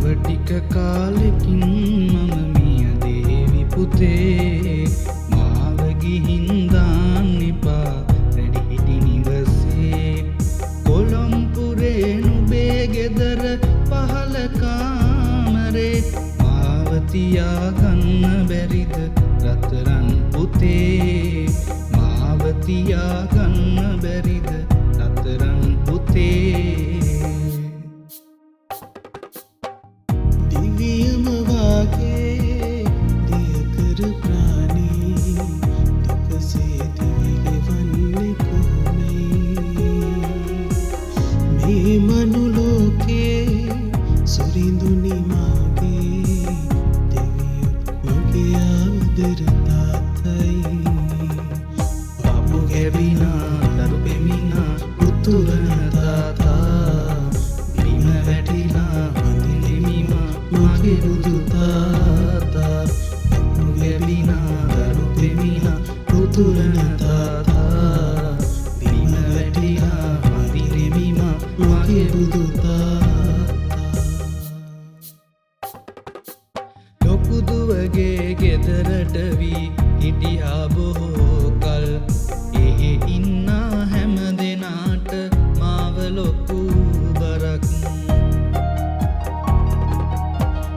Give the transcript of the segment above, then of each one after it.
ටික කාලෙකින් මම මිය දේවි පුතේ මාව ගිහින් දාන්න එපා වැඩිහිටි නිවසේ කොළඹුරේ නුඹේ ගෙදර පහළ කාමරේ මාව තියාගන්න බැරිද රත්තරන් පුතේ මාව තියාගන්න බැරිද රත්තරන් පුතේ දිවියම වාගේ දියකර ප්‍රාණී දුකසේ දිවිගෙවන්නේ කොහොමේ මේ මනුලෝකේ සුරිඳුනි මාගේ දෙවියෝ මගේ ආදර තාත්තයි පාපු ගැබිනා දරු පෙමිනා උතුරන තාතා බිම වැටිලා වඳිනෙමිමා මගේ බුදු තාතා පාපු ගැබිනා දරු පෙමිනා උතුරන තාතා බිම වැටිලා වඳිනෙමිමා මගේ බුදු තාතා ලොකු දුවගේ ගෙදරට වී හිටියා බොහෝ කල් එහෙ ඉන්නා හැම දෙනාට මාව ලොකු බරක්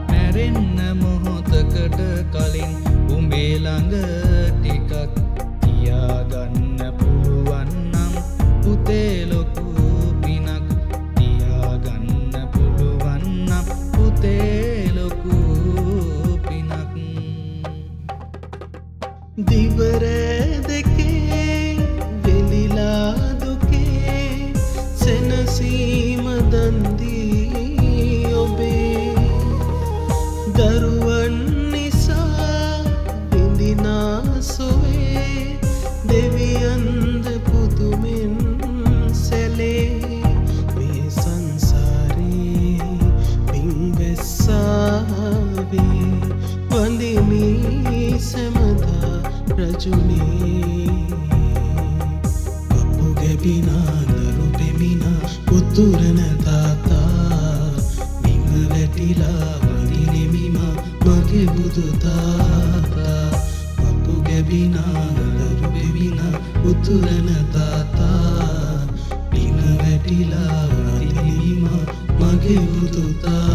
මැරෙන්න මොහොතකට කලින් උඹේ ළඟ ටිකක් තියාගන්න පුළුවන් නම් පුතේ ලොකු පිනක් තියාගන්න පුළුවන් නම් පුතේ ලොකු පිනක් දිවරෑ දෙකේ වෙලිලා දුකේ සෙනසීම දන්දී ඔබේ දරුවන් නිසා බිඳිනා සොවේ දෙවියන්ද පුදුමෙන් සැලේ මේ සංසාරේ පින්වැස්සාවේ වඳිමි සැමදා රජුනේ පපු ගැබිනා දරු පෙමිනා උතුරන තාතා බිම වැටිලා වඳිනෙමිමා මගේ බුදු තාතා පපු ගැබිනා දරු පෙමිනා උතුරන තාතා බිම වැටිලා වඳිනෙමිමා මගේ බුදු තාතා